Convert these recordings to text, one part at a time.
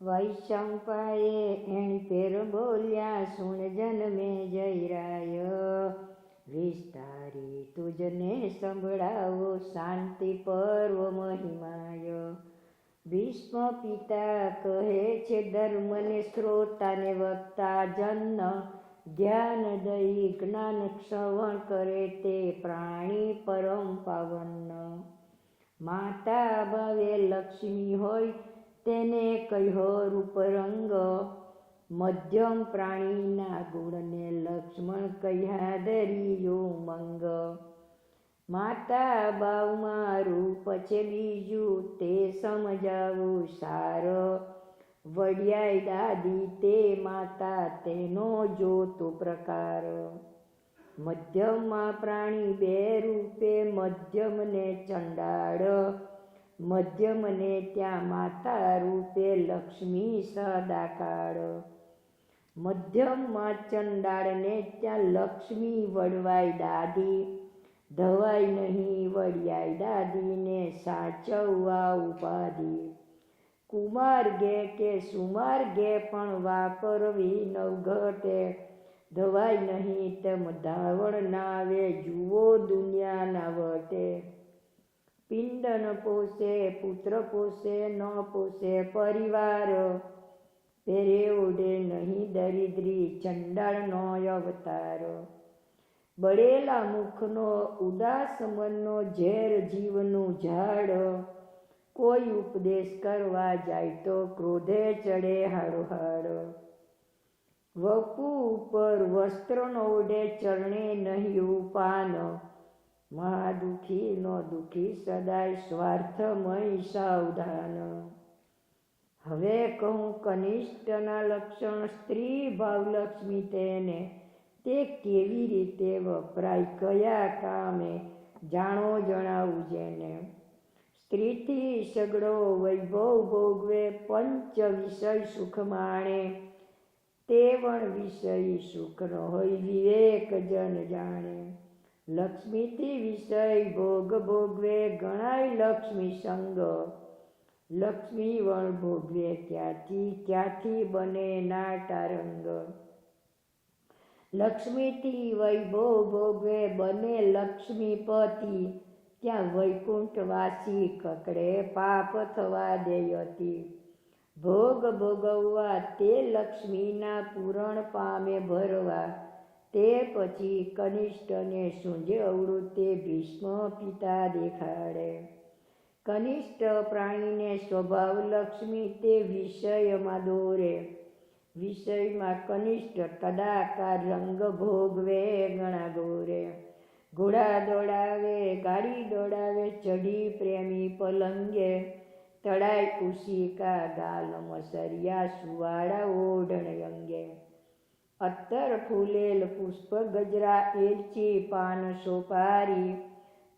વૈશંપાએ એણી ફેર બોલ્યા, સુણ જન્મે જયરાય, વિસ્તારી તુજને સંભળાવો શાંતિ પર્વ મહિમાય. ભીષ્મ પિતા કહે છે ધર્મને શ્રોતાને વક્તા જન્મ, ધ્યાન દઈ જ્ઞાન શ્રવણ કરે તે પ્રાણી પરમ પાવન. માતા ભાવે લક્ષ્મી હોય તેને કહ્યો રૂપરંગ, મધ્યમ પ્રાણીના ગુણને લક્ષ્મણ કહ્યા ધરિયો મંગ. માતા બાવમાં રૂપ છે બીજું તે સમજાવું સાર, વડિયાઈ દાદી તે માતા તેનો જોતો પ્રકાર. મધ્યમમાં પ્રાણી બે રૂપે મધ્યમને ચંડાળ, મધ્યમને ત્યાં માતા રૂપે લક્ષ્મી સદાકાળ. મધ્યમમાં ચંડાળને ત્યાં લક્ષ્મી વડવાઈ દાદી, ધવાય નહીં વડિયાઈ દાદીને સાચવવા ઉપાધિ. કુમાર્ગે કે સુમાર્ગે પણ વાપરવી નવઘટે, ધવાય નહીં તેમ ધાવણ નાવે જુઓ દુનિયાના વટે. પિંડ ન પોષે પુત્ર પોષે ન પોષે પરિવાર, પેરે ઓઢે નહીં દરિદ્રી ચંડાળનો અવતાર. બળેલા મુખનો ઉદાસ મનનો ઝેર જીવનું ઝાડ, કોઈ ઉપદેશ કરવા જાય તો ક્રોધે ચડે હાડોહાડ. વપુ ઉપર વસ્ત્ર ન ઓઢે ચરણે નહીં ઉપાન, મહાદુખી નો દુખી સદાય સ્વાર્થમય સાવધાન. હવે કહું કનિષ્ઠના લક્ષણ સ્ત્રી ભાવ લક્ષ્મી તેને, તે કેવી રીતે વપરાય કયા કામે જાણો જણાવું જેને. સ્ત્રીથી સગડો વૈભવ ભોગવે પંચ વિષય સુખ માણે, તે પણ વિષય સુખ ન હોય વિવેક જન જાણે. લક્ષ્મીથી વિષય ભોગ ભોગવે ગણાય લક્ષ્મી સંગ, લક્ષ્મી વણ ભોગવે ક્યાંથી બને નાટારંગ. લક્ષ્મીથી વૈભવ ભોગવે બને લક્ષ્મીપતિ, ત્યાં વૈકુંઠવાસી કકડે પાપ થવા દેયતી. ભોગ ભોગવવા તે લક્ષ્મીના પૂરણ પામે ભરવા, તે પછી કનિષ્ઠને સૂંજે અવળું તે ભીષ્મ પિતા દેખાડે. કનિષ્ઠ પ્રાણીને સ્વભાવ લક્ષ્મી તે વિષયમાં દોરે, વિષયમાં કનિષ્ઠ કદાકાર રંગ ભોગવે ગણા ગોરે. ઘોડા દોડાવે ગાડી દોડાવે ચઢી પ્રેમી પલંગે, તળાય કુશિકા ગાલ મસરિયા સુવાળા ઓઢણ અંગે. અત્તર ફૂલેલ પુષ્પ ગજરા એલચી પાન સોપારી,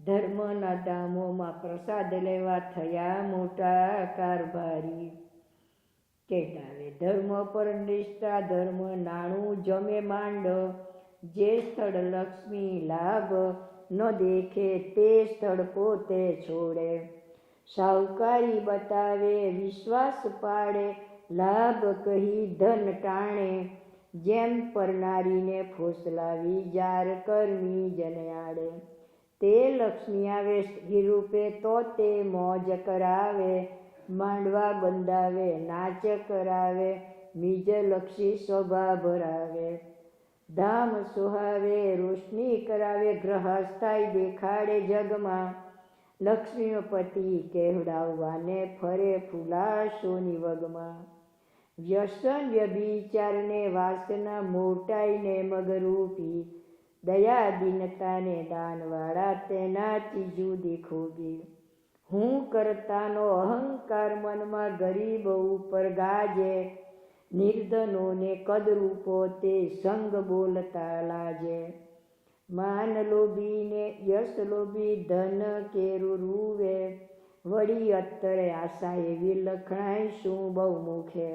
ધર્મના ધામોમાં પ્રસાદ લેવા થયા મોટા કારભારી. કેટાવે ધર્મ પર નિષ્ઠા ધર્મ નાણું જમે માંડ, જે સ્થળ લક્ષ્મી લાભ ન દેખે તે સ્થળ પોતે છોડે. સાહુકારી બતાવે વિશ્વાસ પાડે, લાભ કહી ધન ટાણે, જેમ પરનારીને ફોસલાવી જાર કર્મી જનયાડે. તે લક્ષ્મી આવે સ્ત્રી રૂપે તો તે મોજ કરાવે, માંડવા બંધાવે નાચ કરાવે, નિજ લક્ષી શોભા ભરાવે. ધામ સુહાવે રોશની કરાવે, ગ્રહસ્થાય દેખાડે જગમાં, લક્ષ્મીપતિ કહેવડાવવાને ફરે ફૂલાશોની વગમાં. વ્યસન વ્યભિચારને વાસના મોટાઈને મગરૂપી, દયા દીનતાને દાનવાળા તેનાથી જુદી ખૂબી. હું કરતાનો અહંકાર મનમાં ગરીબ ઉપર ગાજે, નિર્ધનોને કદરૂપો તે સંગ બોલતા લાજે. માન લોભીને યશ લોભી ધન કેરું રૂવે, વળી અત્તરે આશા એવી લખણાય શું બહુ મુખે.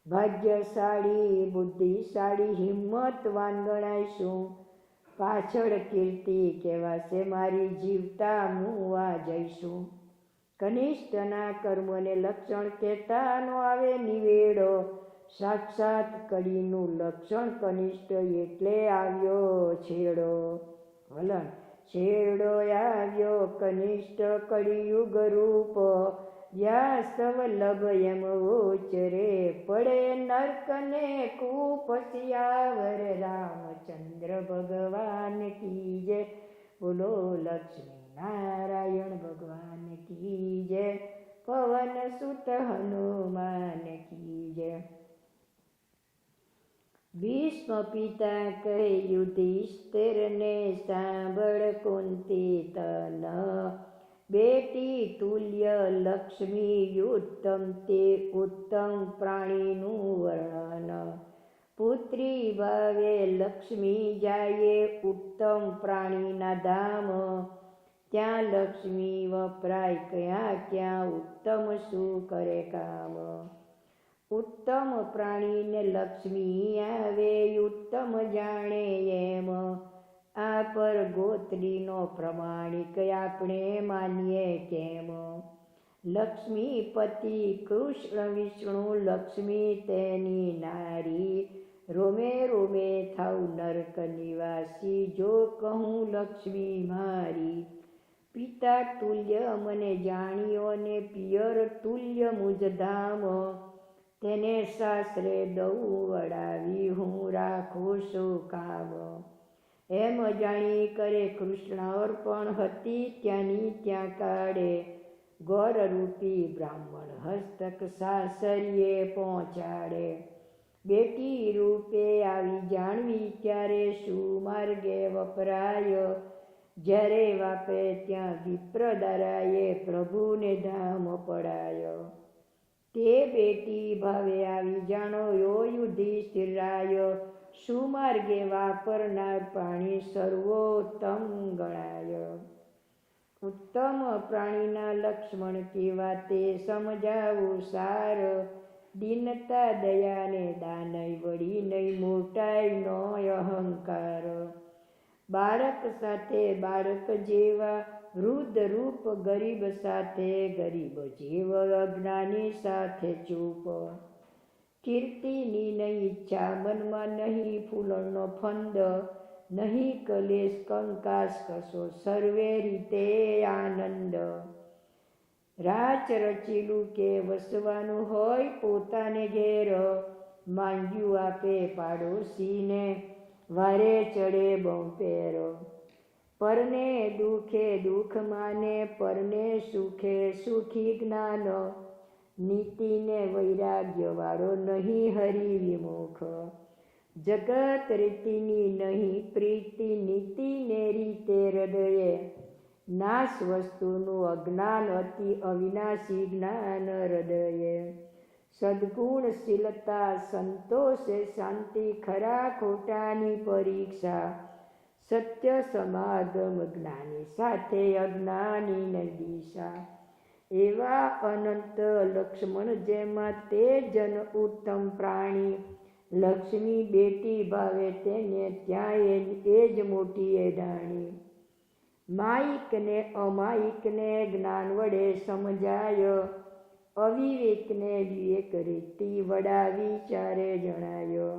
ભાગ્યશાળી બુદ્ધિશાળી હિંમતવાન ગણાય શું, પાછળ કીર્તિ કહેવાશે મારી જીવતા મુવા જઈશું. કનિષ્ઠના કર્મને લક્ષણ કહેતાનો આવે નિવેડો, સાક્ષાત કળીનું લક્ષણ કનિષ્ઠ એટલે આવ્યો છેડો. વલણ છેડો આવ્યો કનિષ્ઠ કળિયુગ રૂપ, વ્યાસવલ્લભ એમ ઉચ્ચરે, પડે નર્કને કૂપ સિયાવર રામચંદ્ર ભગવાન કી જય. બોલો લક્ષ્મી નારાયણ ભગવાન કી જય, પવન સુત હનુમાન કી જય. ભીષ્મ પિતા કહે યુધિષ્ઠિરને, સાંભળ કુંતી તન, બેટી તુલ્ય લક્ષ્મી ઉત્તમ તે ઉત્તમ પ્રાણીનું વર્ણન. પુત્રી ભાવે લક્ષ્મી જાય ઉત્તમ પ્રાણીના ધામ, ત્યાં લક્ષ્મી વપરાય ક્યાં ક્યાં ઉત્તમ શું કરે કામ. ઉત્તમ પ્રાણીને લક્ષ્મી આવે ઉત્તમ જાણે એમ, આ પર ગોત્રીનો પ્રમાણિક આપણે માનીએ કેમ. લક્ષ્મીપતિ કૃષ્ણ વિષ્ણુ લક્ષ્મી તેની નારી, રોમે રોમે થાઉ નરક નિવાસી જો કહું લક્ષ્મી મારી. પિતા તુલ્ય મને જાણ્યો ને પિયર તુલ્ય મુજ ધામ, તેને સાસરે દઉં વડાવી હું રાખું શું કામ. એમ જાણી કરે કૃષ્ણ અર્પણ હતી ત્યાંની ત્યાં કાઢે, ગોરરૂપી બ્રાહ્મણ હસ્તક સાસરીએ પહોંચાડે. બેટી રૂપે આવી જાણવી ત્યારે શું માર્ગે વપરાય, જ્યારે વાપે ત્યાં વિપ્રદારાએ પ્રભુને ધામ પડાયો. તે બેટી ભાવે આવી જાણો યો યુધિષ્ઠિરાય, શું માર્ગે વાપરનાર પ્રાણી સર્વોત્તમ ગણાય. ઉત્તમ પ્રાણીના લક્ષ્મણ કેવા તે સમજાવું સાર, દીનતા દયાને દાનય વળી નહીં મોટાઈનો અહંકાર. બાળક સાથે બાળક જેવા વૃદ્ધ રૂપ, ગરીબ સાથે ગરીબ જેવ, અજ્ઞાની સાથે ચૂપ. કીર્તિની નહીં ઈચ્છા મનમાં નહીં ફૂલણનો ફંદ, નહીં કલેશ કંકાસ કશો સર્વે રીતે આનંદ. રાચ રચેલું કે વસવાનું હોય પોતાને ઘેર, માંગ્યું આપે પાડોશીને વારે ચડે બહુપેર. પરને દુઃખે દુઃખ માને પરને સુખે સુખી જ્ઞાન, નીતિને વૈરાગ્ય વાળો નહીં હરિ વિમુખ. જગત રીતિની નહીં પ્રીતિ, નીતિને રીતે હૃદયે, નાશ વસ્તુનું અજ્ઞાન અતિ અવિનાશી જ્ઞાન હૃદયે. સદ્ગુણશીલતા સંતોષે શાંતિ, ખરા ખોટાની પરીક્ષા, સત્ય સમાગમ જ્ઞાની સાથે અજ્ઞાની દિશા. એવા અનંત લક્ષ્મણ જેમાં તે જન ઉત્તમ પ્રાણી, લક્ષ્મી બેટી ભાવે તેને ત્યાં એ જ મોટી એડાણી. માયિકને અમાયિકને જ્ઞાન વડે સમજાય, અવિવેકને વિવેક રીતિ વડા વિચારે જણાયો.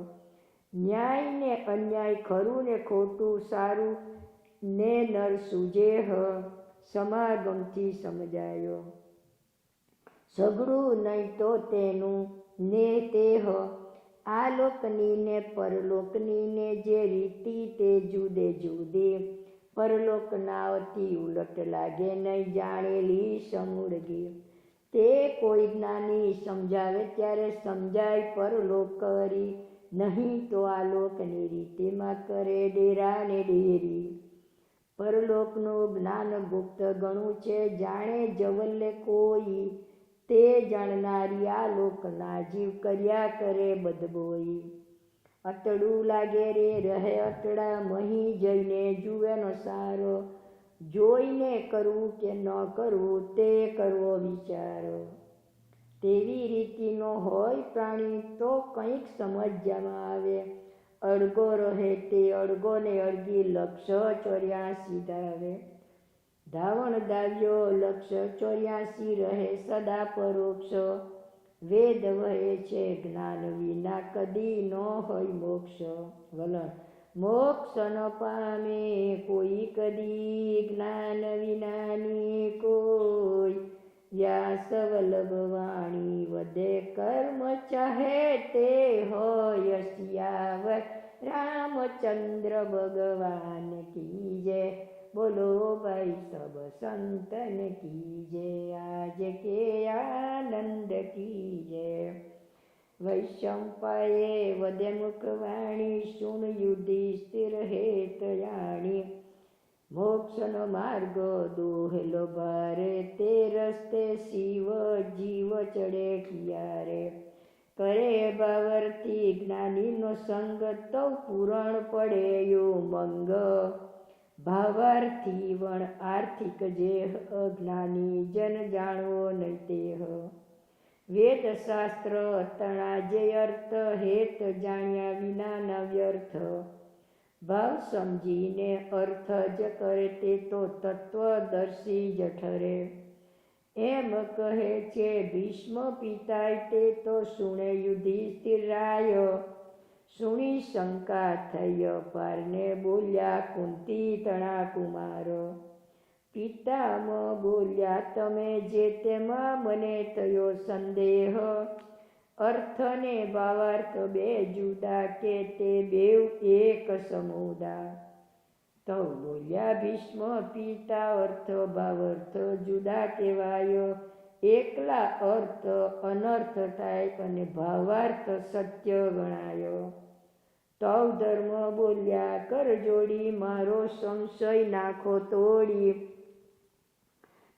ન્યાય ને અન્યાય ખરું ને ખોટું સારું ને નર સુજેહ, સમાગમથી સમજાયો. સઘળું નહીં તો તેનું ને તેહ, આ લોકની ને પરલોકની ને જે રીતિ તે જુદે જુદી. પરલોકના અતિ ઉલટ લાગે નહીં જાણેલી સમૂળગી. તે કોઈ જ્ઞાની સમજાવે ત્યારે સમજાય પરલોક કરી, નહીં તો આ લોકની રીતિમાં કરે ડેરા ને ડેરી. પરલોકનું જ્ઞાન ગુપ્ત ગણું છે જાણે જવલ્લે કોઈ, તે જાણનારી આ લોકના જીવ કર્યા કરે બદબોઈ. અતડું લાગે રે રહે અતડા, મહી જઈને જુએનો સારો, જોઈને કરવું કે ન કરવું તે કરવો વિચારો. તેવી રીતિનો હોય પ્રાણી તો કંઈક સમજવામાં આવે, અડગો રહે તે અડગોને અડગી 184 ધાવે. ધાવણ દાવ્યો લક્ષ 84 રહે સદા પરોક્ષ, વેદ વહે છે જ્ઞાન વિના કદી ન હોય મોક્ષ. વલણ મોક્ષ ન પામે કોઈ કદી, જ્ઞાન વિનાની કોઈ. વ્યાસ વલ્લભ વાણી વધે કર્મ ચાહે તે હોય, સિયાવર રામચંદ્ર ભગવાન કી જય. બોલો ભાઈ સબ સંતન કી જય. આજ કે આનંદ કી જય. વૈશંપાયે વદે મુખવાણી, સુન યુધિષ્ઠિર હેત જાણી. મોક્ષનો માર્ગ દોહલો ભારે, તે રસ્તે શિવ જીવ ચડે કિયારે. કરે બાવરથી જ્ઞાનીનો સંગ, તો પૂરણ પડે મંગ. ભાવાર્થી વણ આર્થિક જેહ, અજ્ઞાની જન જાણવો નહીં તેહ. વેદ શાસ્ત્ર તણા જે અર્થ, હેત જાણ્યા વિનાના વ્યર્થ. ભાવ સમજીને અર્થ જ કરે, તે તો તત્વદર્શી જ ઠરે. એમ કહે છે ભીષ્મ પિતાય, તે તો સુણે યુધિષ્ઠિર રાય. સુણી શંકા થઈ પારને, બોલ્યા કુંતી તણા કુમાર. પિતામ બોલ્યા તમે જે તેમાં, મને થયો સંદેહ. અર્થ ને ભાવાર્થ બે જુદા, કે તે બેઉ એક સમુદા. તો બોલ્યા ભીષ્મ પિતા, અર્થ ભાવાર્થ જુદા કહેવાય. એકલા અર્થ અનર્થ થાય, અને ભાવાર્થ સત્ય ગણાય. તો ધર્મ બોલ્યા કર જોડી, મારો સંશય નાખો તોડી.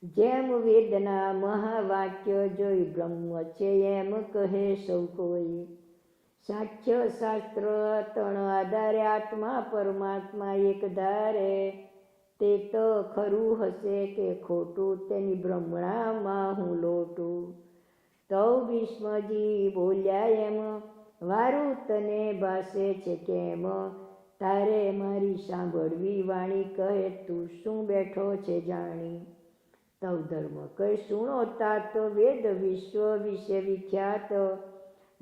જેમ વેદના મહાવાક્ય જોઈ બ્રહ્મ છે, એમ કહે સૌ કોઈ. સાખ્ય શાસ્ત્ર ત્રણ આધારે, આત્મા પરમાત્મા એક ધારે. તે તો ખરું હશે કે ખોટું, તેની બ્રહ્મણામાં હું લોટું. તો ભીષ્મજી બોલ્યા એમ, વારું તને ભાસે છે કેમ. તારે મારી સાંભળવી વાણી, કહે તું શું બેઠો છે જાણી. તવ ધર્મ કહે સુણો તાત, વેદ વિશ્વ વિશે વિખ્યાત.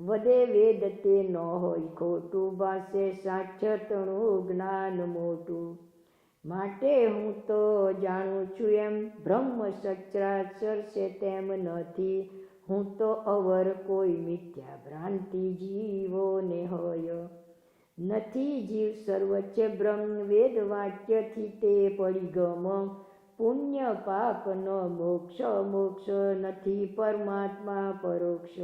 વદે વેદ તે ન હોય ખોટું, ભાસે સાક્ષતનું જ્ઞાન મોટું. માટે હું તો જાણું છું એમ, બ્રહ્મ સચરાચર છે તેમ નથી. હું તો અવર કોઈ મિથ્યા ભ્રાંતિ જીવોને હોય. નથી જીવ સર્વચ્ચ બ્રહ્મ, વેદ વાક્યથી તે પડી ગમ. પુણ્ય પાપ ન મોક્ષ, મોક્ષ નથી પરમાત્મા પરોક્ષ.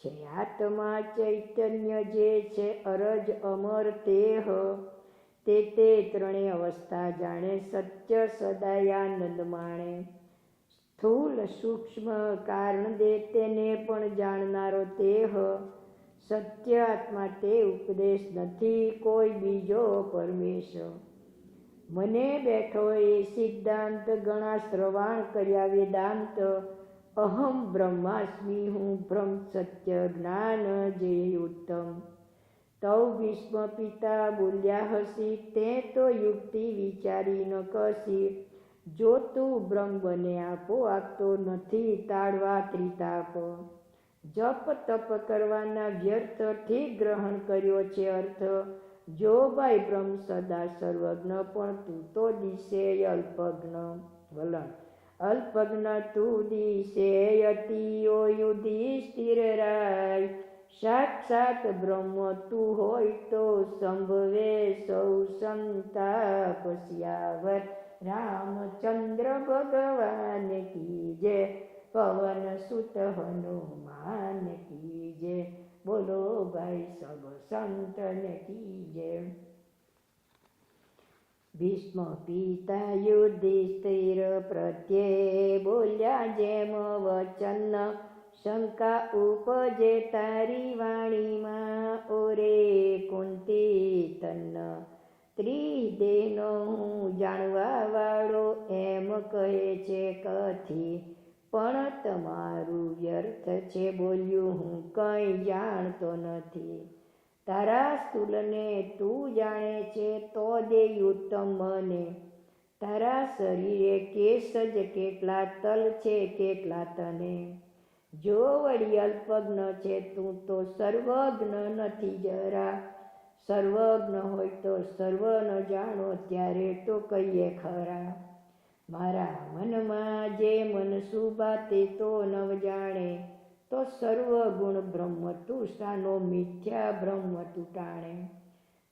છે આત્મા ચૈતન્ય જે છે, અરજ અમર તેહ. તે ત્રણેય અવસ્થા જાણે, સત્ય સદાય આનંદ માણે. સ્થૂલ સૂક્ષ્મ કારણ દે, તેને પણ જાણનારો તેહ. સત્ય આત્મા તે ઉપદેશ, નથી કોઈ બીજો પરમેશ. મને બેઠો એ સિદ્ધાંત, ઘણા શ્રવાણ કર્યા વેદાંત. અહમ બ્રહ્માસ્મિ, હું બ્રહ્મ સત્ય જ્ઞાન જે ઉત્તમ. તૌ ભીષ્મ પિતા બોલ્યા હસી, તે તો યુક્તિ વિચારી ન કસી. જો તું બ્રહ્મ બને આપો આપતો, નથી તાળવા ત્રિતાપ. જપ તપ કરવાના વ્યર્થ, ઠીક ગ્રહણ કર્યો છે અર્થ. જો ભાઈ બ્રહ્મ સદા સર્વજ્ઞ, પણ તું તો દિશે અલ્પજ્ઞ. વલણ અલ્પજ્ઞ તું દિશે અતિ, ઓ યુધિષ્ઠિર રાય. સાક્ષાત બ્રહ્મ તું હોય તો, સંભવે સૌ સંતાપ. સિયાવર રામચંદ્ર ભગવાન કી જય. પવન સુત હનુમાન કી જય. બોલો ભાઈ સબ સંતન કી જય. ભીષ્મ પિતા યુધિષ્ઠિર પ્રત્યે, બોલ્યા જેમ વચન. શંકા ઉપજે તારી વાણીમાં, ઓરે કુંતી તન્ન. ત્રિદેહનો હું જાણવા વાળો, એમ કહે છે કથી. પણ તમારું વ્યર્થ છે બોલ્યું, હું કંઈ જાણતો નથી. તારા સ્થૂલને તું જાણે છે, તો દે ઉત્તમ મને. તારા શરીરે કેસ જ કેટલા તલ છે કેટલા તને, જો વળી અલ્પજ્ઞ છે તું તો સર્વજ્ઞ નથી જરા, સર્વજ્ઞ હોય તો સર્વ ન જાણો ત્યારે તો કહીએ ખરા, મારા મનમાં જે મન સુબા તે તો નવ જાણે, તો સર્વગુણ બ્રહ્મ તું સાનો મિથ્યા બ્રહ્મ તું ટાણે,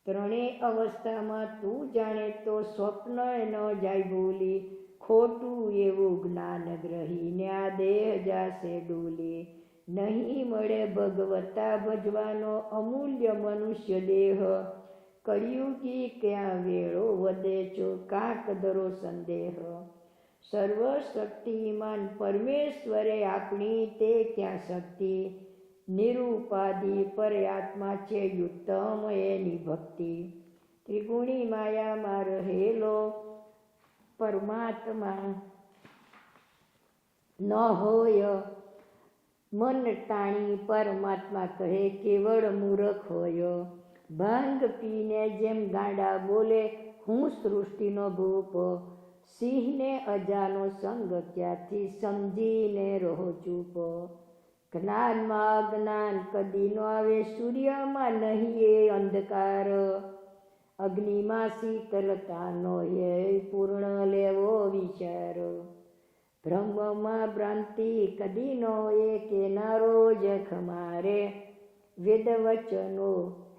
ત્રણેય અવસ્થામાં તું જાણે તો સ્વપ્ન ન જાય ભૂલી, ખોટું એવું જ્ઞાન ગ્રહીને આ દેહ જાશે ડૂલી, નહીં મળે ભગવતા ભજવાનો અમૂલ્ય મનુષ્ય દેહ, કળિયુગી ક્યાં વેળો વધે છો કાંક દરો સંદેહ, સર્વશક્તિમાન પરમેશ્વરે આપણી તે ક્યાં શક્તિ, નિરૂપાધિ પરયાત્મા છે ઉત્તમ એની ભક્તિ, ત્રિગુણી માયામાં રહેલો પરમાત્મા ન હોય, મન ટાણી પરમાત્મા કહે કેવળ મૂરખ હોય, ભાંગ પીને જેમ ગાંડા બોલે હું સૃષ્ટિનો ભૂપ, સિંહને અજાનો સંગ ક્યાંથી સમજીને રહો ચૂપ, જ્ઞાનમાં અજ્ઞાન કદી ન આવે સૂર્યમાં નહીં એ અંધકાર, અગ્નિમાં શીતલતા નો એ પૂર્ણ લેવો વિચાર, બ્રહ્મમાં ભ્રાંતિ કદી નો એ કેનારો જખ મારે, વેદ વચનો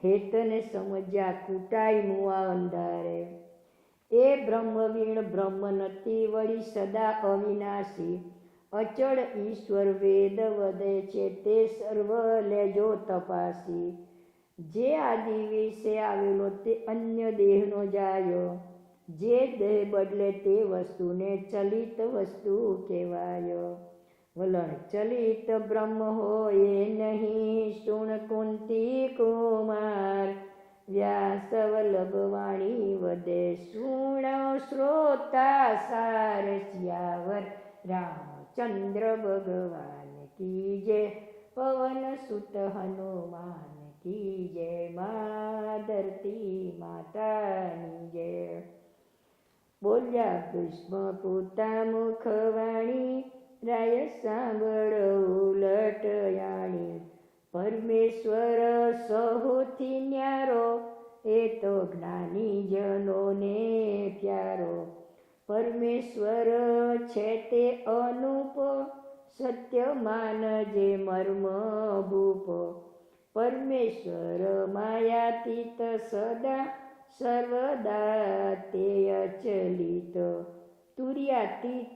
હેતને સમજ્યા કૂટાઈ મુઆ અંધારે, એ બ્રહ્મ વીણ બ્રહ્મ નથી વળી સદા અવિનાશી, અચળ ઈશ્વર વેદ વધે છે તે સર્વ લેજો તપાસી, જે આદિ વિશે આવેલો તે અન્ય દેહનો જાયો, જે દેહ બદલે તે વસ્તુને ચલિત વસ્તુ કહેવાય, વલણ ચલિત બ્રહ્મ હોય નહીં શુણ કુંતી કુમાર, વ્યાસ વલ્લભ વાણી વધે શુણ શ્રોતા સાર, સિયાવર રામચંદ્ર ભગવાન કી જય, પવન સુત હનુમાન કી જય, મા ધરતી માતાની જય, બોલ્યા ભીષ્મ પૂતા મુખવાણી, રાય સાંભળ ઉલટ યાણી, પરમેશ્વર સહુથી ન્યારો એ તો જ્ઞાની જનોને પ્યારો, પરમેશ્વર છે તે અનુપ સત્ય માનજે મર્મ ભૂપ, પરમેશ્વર માયાતીત સદા સર્વદા તે અચલિત, તુર્યાતીત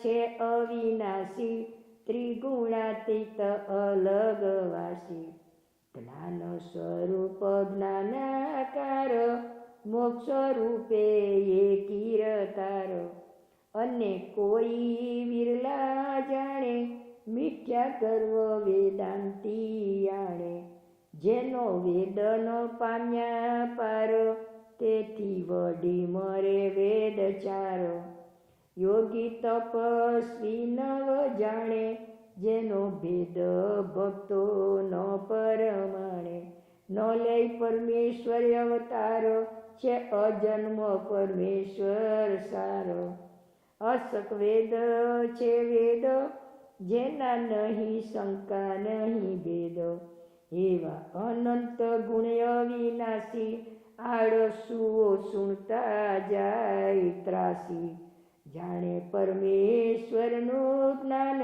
છે અવિનાશી, ત્રિગુણાતીત અલગવાસી, જ્ઞાન સ્વરૂપ જ્ઞાનાકાર, મોક્ષ રૂપે એકીરકાર, અને કોઈ વિરલા જાણે મિથ્યા ગર્વ વેદાંતી આણે, જેનો વેદ ન પામ્યા પાર તેથી વડી મરે વેદ ચાર, યોગી તપસ્વી નવ જાણે જેનો ભેદ ભક્તો ન પરમાણે, ન લઈ પરમેશ્વર અવતાર છે અજન્મ પરમેશ્વર સારો, અસક વેદ છે વેદ જેના નહીં શંકા નહીં ભેદ, એવા અનંત ગુણ અવિનાશી, આળસુઓ સુણતા જાય ત્રાસી, જાણે પરમેશ્વરનું જ્ઞાન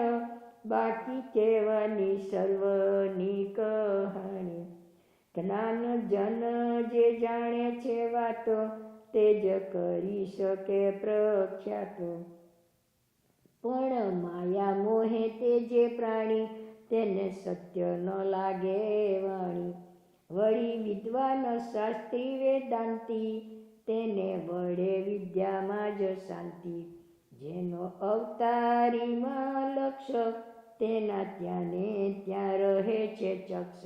બાકી કહેવાની સર્વની કહાણી, જ્ઞાન જન જે જાણે છે વાતો તે જ કરી શકે પ્રખ્યાત, પણ માયા મોહે તે જે પ્રાણી તેને સત્ય ન લાગે વાણી, વળી વિદ્વાન શાસ્ત્રી વેદાંતિ તેને વડે વિદ્યામાં જ શાંતિ, જેનો અવતારીમાં લક્ષ્ય તેના ત્યાં ને ત્યાં રહે છે ચક્ષ,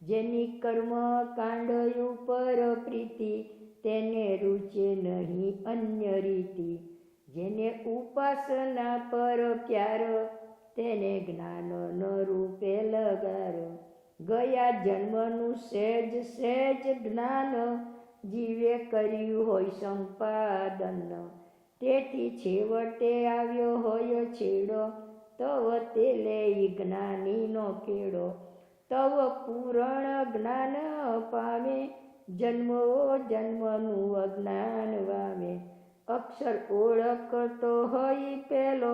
જેની કર્મ કાંડ ઉપર પ્રીતિ તેને રૂચે નહીં અન્ય રીતિ, જેને ઉપાસના પર પ્યાર તેને જ્ઞાન રૂપે લગારો, ગયા જન્મનું સહેજ સહેજ જ્ઞાન જીવે કર્યું હોય સંપાદન, તેથી છેવટે આવ્યો હોય છેડો, તવ તે લે જ્ઞાનીનો કેળો. તવ પૂરણ જ્ઞાન પામે, જન્મો જન્મનું અજ્ઞાન વામે. અક્ષર ઓળખતો હોય પેલો,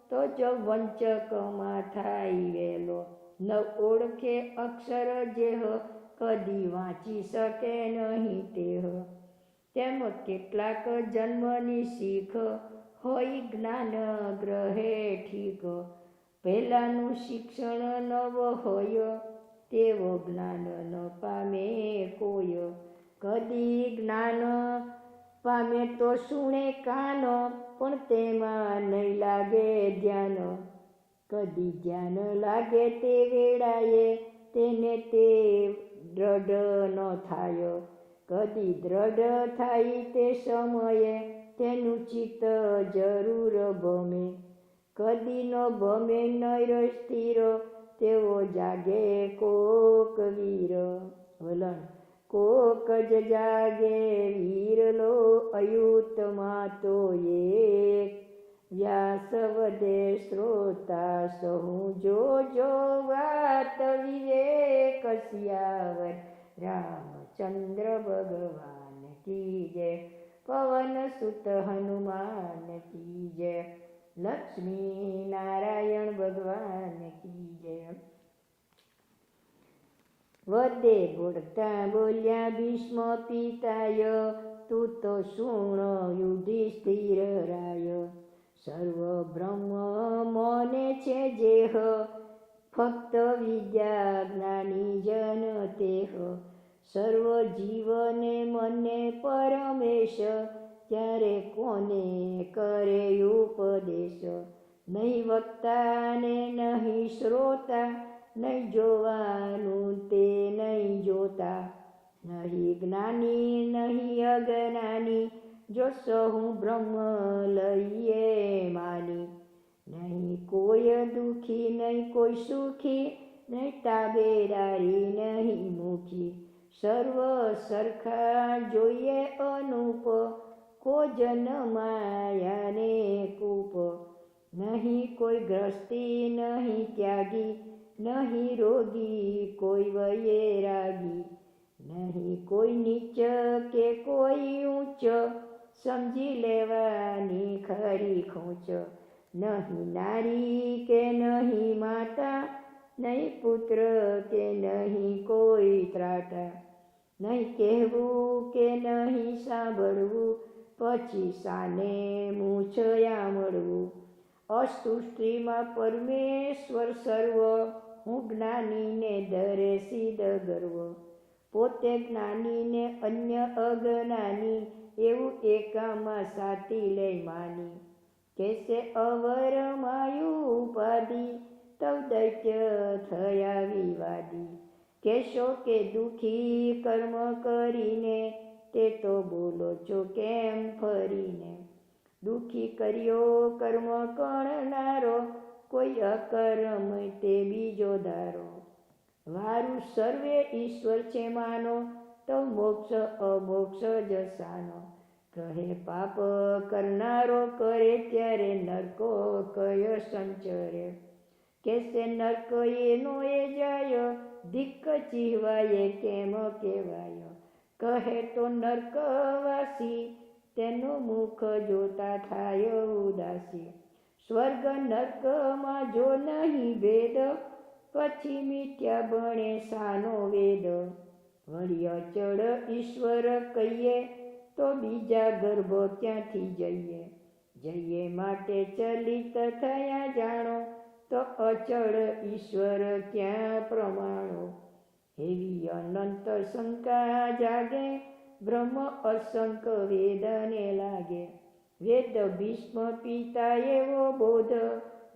તો જ વંચકમાં થાય વેલો. ન ઓળખે અક્ષર જેહ, કદી વાંચી શકે નહીં તેહ. તેમ કેટલાક જન્મની શીખ, હોય જ્ઞાન ગ્રહે ઠીક. પહેલાનું શિક્ષણ નવ હોય, તેવો જ્ઞાન ન પામે કોઈ. કદી જ્ઞાન પામે તો સુણે કાનો, પણ તેમાં નહીં લાગે ધ્યાન. કદી ધ્યાન લાગે તે વેળાએ, તેને તે દ્રઢ ન થાય. કદી દ્રઢ થાય તે સમયે, તેનું ચિત્ત જરૂર ભમે. કદી ન ભમે નૈર સ્થિર, તેવો જાગે કોક વીર. વલણ કોક જ જાગે વીરલો, અયુતમાં તો એક. વ્યાસ વધે શ્રોતા સહુ જો વાત, વિવેક સિયાવર રામચંદ્ર ભગવાન કી જય. પવન સુત હનુમાન કી જય. લક્ષ્મી નારાયણ ભગવાન કી જય. વદે બોલતા બોલ્યા ભીષ્મ પિતાય, તું તો સુણ યુધિષ્ઠિર રાય. સર્વ બ્રહ્મ મોને છે જેહ, ફક્ત વિદ્યા જ્ઞાની જન તેહ. સર્વ જીવને મને પરમેશ, ત્યારે કોને કરે ઉપદેશ. નહીં વક્તા ને નહીં શ્રોતા, નહીં જોવાનું તે નહીં જોતા. નહીં જ્ઞાની નહીં અજ્ઞાની, જો સહુ બ્રહ્મ લઈએ માની. નહીં કોઈ દુઃખી નહીં કોઈ સુખી, નહીં તાબેદારી નહીં મુખી. સર્વ સરખા જોઈએ અનુપ, કો જન માયાને કૂપ. નહીં કોઈ ગ્રસ્તી નહીં ત્યાગી, નહીં રોગી કોઈ વૈરાગી. નહીં કોઈ નીચ કે કોઈ ઊંચ, સમજી લેવાની ખરી ખૂંચ. નહીં નારી કે નહીં માતા, નહીં પુત્ર કે નહીં કોઈ ત્રાટા. નહીં કહેવું કે નહીં સાંભળવું, પછી સાને મૂછયા મળવું. અસૃષ્ટિમાં પરમેશ્વર સર્વ, હું જ્ઞાનીને ધરે સિદ્ધ ગર્વ. પોતે જ્ઞાનીને અન્ય અજ્ઞાની, એવું એકામાં સાતી લઈ માની. કેસે અવર માયુ ઉપાધિ, તવ દૈત્ય થયા વિવાદી. કેશો કે દુઃખી કર્મ કરીને, તે તો બોલો છો કેમ ફરીને. દુઃખી કર્યો કર્મ કરનારો, કોઈ અકર્મ તે બીજો ધારો. વારું સર્વે ઈશ્વર છે માનો, તો મોક્ષ અમોક્ષ જસાનો. કહે પાપ કરનારો કરે, ત્યારે નરકો કયો સંચરે. કેસે નરક એનો એ જાય, ધિક્ક ચીહવાય કેમ કહેવાય. કહે તો નરકવાસી, તેનું મુખ જોતા થાય ઉદાસી. સ્વર્ગ નરકમાં જો નહીં ભેદ, પછી મિથ્યા બને સાનો વેદ. વળી અચળ ઈશ્વર કહીએ, તો બીજા ગર્ભ ક્યાંથી જઈએ. જઈએ માટે ચલિત થયા જાણો, તો અચળ ઈશ્વર ક્યાં પ્રમાણો. એવી અનંત શંકા જાગે, બ્રહ્મ અસંક વેદને લાગે. વેદ ભીષ્મ પિતા એવો બોધ,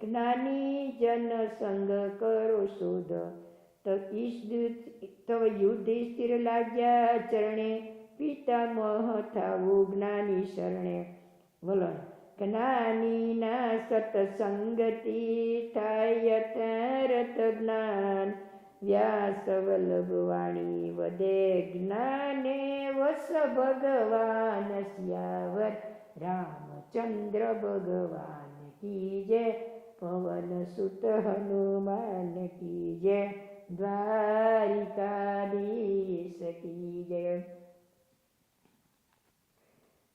જ્ઞાની જન સંગ કરો શોધ. તવ યુધિષ્ઠિર લાગ્યા ચરણે, પિતામહ થાવું જ્ઞાની શરણે. વલણ જ્ઞાનીના સત્સંગતિ, થાય તરત જ્ઞાન. વ્યાસ વલ્લભ વાણી વધે જ્ઞાને, વસ ભગવાન સિયાવર રામ રામચંદ્ર ભગવાન કી જય, પવન સુત હનુમાન કી જય, દ્વારિકાધીશ કી જય.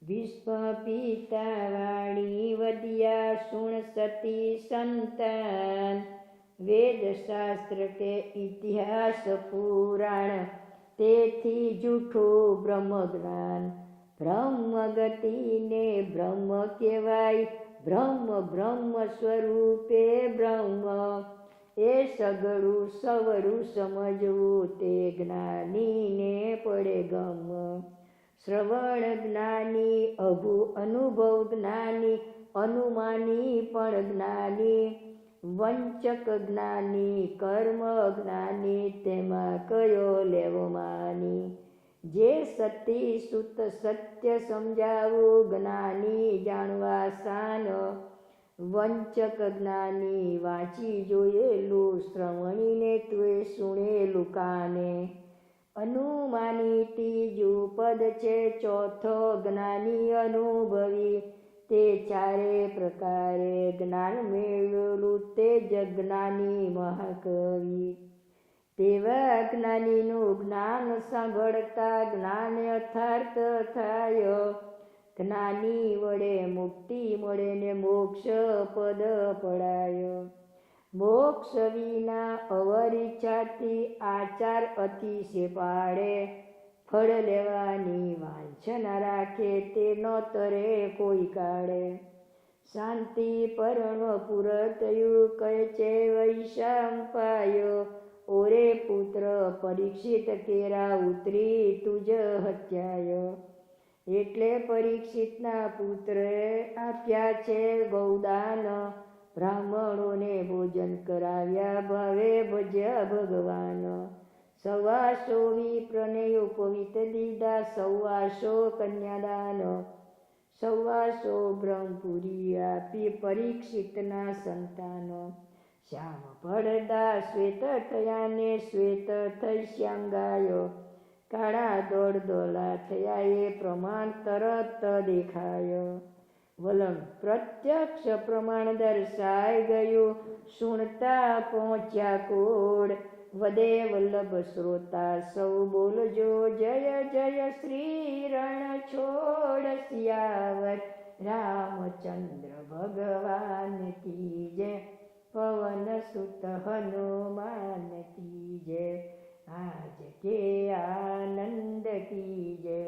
વિશ્વ પિતા વાણી વદ્યા સુણ સતી સંતાન, વેદ શાસ્ત્ર કે ઇતિહાસ પુરાણ, તેથી જૂઠું બ્રહ્મ જ્ઞાન. બ્રહ્મ ગતિને બ્રહ્મ કહેવાય, બ્રહ્મ બ્રહ્મ સ્વરૂપે બ્રહ્મ, એ સગળું સવરું સમજવું તે જ્ઞાનીને પડે ગમ. શ્રવણ જ્ઞાની, અભુ અનુભવ જ્ઞાની, અનુમાની પણ જ્ઞાની, વંચક જ્ઞાની, કર્મ જ્ઞાની, તેમાં કયો લેવો માની. જે સતી સુત સત્ય સમજાવું જ્ઞાની જાણવા સાન, વંચક જ્ઞાની વાંચી જોયેલું શ્રવણીને તુએ સુણેલું કાને. અનુમાની ત્રીજું પદ છે, ચોથો જ્ઞાની અનુભવી, તે ચારે પ્રકારે જ્ઞાન મેળવેલું તે જ જ્ઞાની મહાકવિ. તેવા જ્ઞાનીનું જ્ઞાન સાંભળતા જ્ઞાન યથાર્થ થાય, જ્ઞાની વડે મુક્તિ મળે ને મોક્ષ પદ પડાય. મોક્ષ વિના અવરિચ્છાથી આચાર અતિશય પાડે, ફળ લેવાની વાંછના રાખે તે ન તરે કોઈ કાળે. શાંતિ પરનો પુરતયું કહે છે વૈશંપાયો, ઓરે પુત્ર પરીક્ષિત કેરા ઉતરી તુજ હત્યાય. એટલે પરીક્ષિતના પુત્રે આપ્યા છે ગૌદાન, બ્રાહ્મણોને ભોજન કરાવ્યા ભાવે ભજ્યા ભગવાન. 125 વિપ્રને ઉપવિત દીધા, 125 કન્યાદાન, 125 બ્રહ્મપુરી આપી પરીક્ષિતના સંતાન. શ્યામ પડદા શ્વેત થયા ને શ્વેત થઈ શ્યામ ગાયો, કાળા દોડદોલા થયા એ પ્રમાણ તરત દેખાય. વલણ પ્રત્યક્ષ પ્રમાણ દર્શાઈ ગયું, સુણતા પહોંચ્યા કોડ, વદે વલ્લભ શ્રોતા સૌ બોલજો જય જય શ્રી રણ છોડ. સિયાવર રામચંદ્ર ભગવાન કી જય, પવન સુત હનુમાન કી જય, આજ કે આનંદ કી જય.